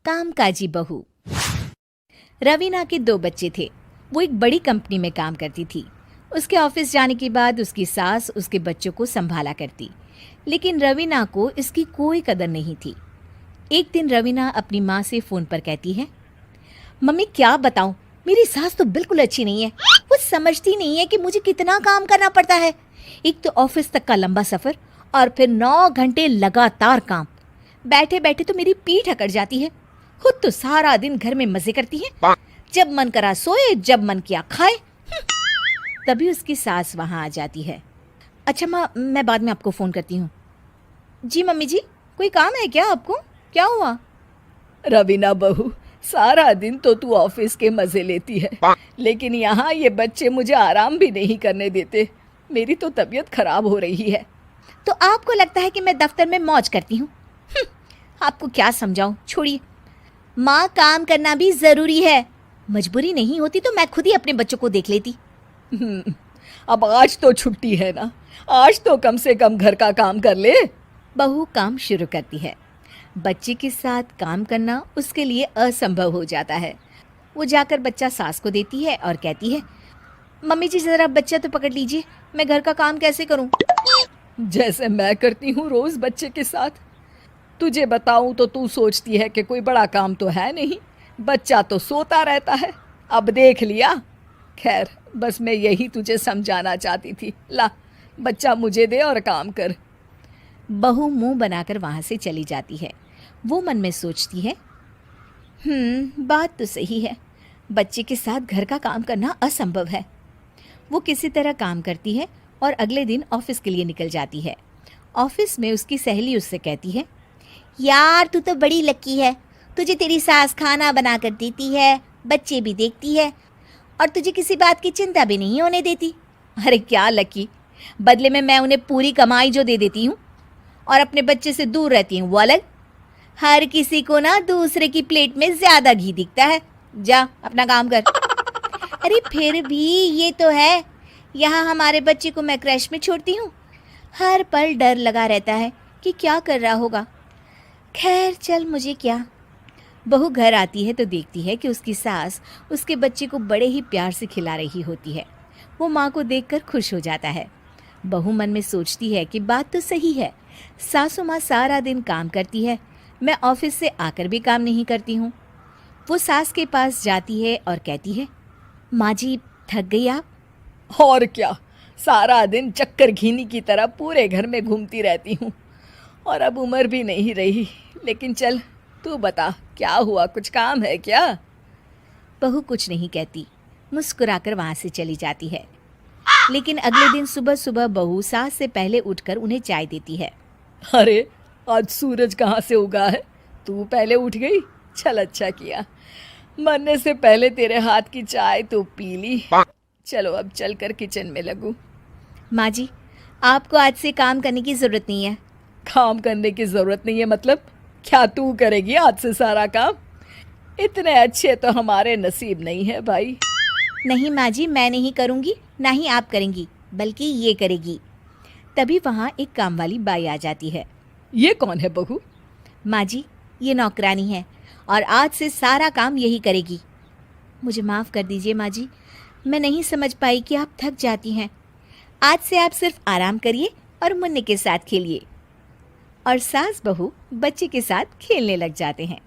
कामकाजी बहू। रवीना के 2 बच्चे थे। वो एक बड़ी कंपनी में काम करती थी। उसके ऑफिस जाने के बाद उसकी सास उसके बच्चों को संभाला करती, लेकिन रवीना को इसकी कोई कदर नहीं थी। एक दिन रवीना अपनी माँ से फ़ोन पर कहती है, मम्मी क्या बताऊं, मेरी सास तो बिल्कुल अच्छी नहीं है। वो समझती नहीं है कि मुझे कितना काम करना पड़ता है। एक तो ऑफिस तक का लंबा सफ़र और फिर 9 घंटे लगातार काम। बैठे बैठे तो मेरी पीठ अकड़ जाती है। खुद तो सारा दिन घर में मजे करती है, जब मन करा सोए, जब मन किया खाए। तभी उसकी सास वहाँ आ जाती है। अच्छा माँ, मैं बाद में आपको फ़ोन करती हूँ। जी मम्मी जी, कोई काम है क्या आपको? क्या हुआ? रवीना बहू, सारा दिन तो तू ऑफिस के मजे लेती है, लेकिन यहाँ ये बच्चे मुझे आराम भी नहीं करने देते। मेरी तो तबीयत खराब हो रही है। तो आपको लगता है कि मैं दफ्तर में मौज करती हूँ? आपको क्या समझाऊं, छोड़िए। माँ, काम करना भी ज़रूरी है। मजबूरी नहीं होती तो मैं खुद ही अपने बच्चों को देख लेती। अब आज तो छुट्टी है ना, आज तो कम से कम घर का काम कर ले। बहू काम शुरू करती है। बच्चे के साथ काम करना उसके लिए असंभव हो जाता है। वो जाकर बच्चा सास को देती है और कहती है, मम्मी जी ज़रा बच्चा तो पकड़ लीजिए, मैं घर का काम कैसे करूं? जैसे मैं करती हूँ रोज बच्चे के साथ। तुझे बताऊं तो तू सोचती है कि कोई बड़ा काम तो है नहीं, बच्चा तो सोता रहता है। अब देख लिया। खैर, बस मैं यही तुझे समझाना चाहती थी। ला, बच्चा मुझे दे और काम कर। बहू मुंह बनाकर वहाँ से चली जाती है। वो मन में सोचती है, बात तो सही है, बच्चे के साथ घर का काम करना असंभव है। वो किसी तरह काम करती है और अगले दिन ऑफिस के लिए निकल जाती है। ऑफिस में उसकी सहेली उससे कहती है, यार तू तो बड़ी लकी है, तुझे तेरी सास खाना बना कर देती है, बच्चे भी देखती है और तुझे किसी बात की चिंता भी नहीं होने देती। अरे क्या लकी, बदले में मैं उन्हें पूरी कमाई जो दे देती हूँ और अपने बच्चे से दूर रहती हूँ वो अलग। हर किसी को ना दूसरे की प्लेट में ज़्यादा घी दिखता है। जा अपना काम कर। अरे फिर भी ये तो है, यहाँ हमारे बच्चे को मैं क्रैश में छोड़ती हूँ, हर पल डर लगा रहता है कि क्या कर रहा होगा। खैर चल, मुझे क्या। बहू घर आती है तो देखती है कि उसकी सास उसके बच्चे को बड़े ही प्यार से खिला रही होती है। वो माँ को देखकर खुश हो जाता है। बहू मन में सोचती है कि बात तो सही है, सासू माँ सारा दिन काम करती है, मैं ऑफिस से आकर भी काम नहीं करती हूँ। वो सास के पास जाती है और कहती है, माँ जी थक गई आप? और क्या, सारा दिन चक्कर घीनी की तरह पूरे घर में घूमती रहती हूँ और अब उम्र भी नहीं रही। लेकिन चल, तू बता क्या हुआ, कुछ काम है क्या? बहू कुछ नहीं कहती, मुस्कुराकर वहाँ से चली जाती है। लेकिन अगले दिन सुबह सुबह बहू सास से पहले उठकर उन्हें चाय देती है। अरे आज सूरज कहाँ से उगा है, तू पहले उठ गई। चल अच्छा किया, मरने से पहले तेरे हाथ की चाय तो पी ली। चलो अब चलकर किचन में लगूं। माँ जी, आपको आज से काम करने की ज़रूरत नहीं है। काम करने की ज़रूरत नहीं है मतलब? क्या तू करेगी आज से सारा काम? इतने अच्छे तो हमारे नसीब नहीं है भाई। नहीं माँ जी, मैं नहीं करूँगी, ना ही आप करेंगी, बल्कि ये करेगी। तभी वहाँ एक काम वाली बाई आ जाती है। ये कौन है बहू? माँ जी, ये नौकरानी है और आज से सारा काम यही करेगी। मुझे माफ़ कर दीजिए माँ जी, मैं नहीं समझ पाई कि आप थक जाती हैं। आज से आप सिर्फ आराम करिए और मुन्ने के साथ खेलिए। और सास बहू बच्चे के साथ खेलने लग जाते हैं।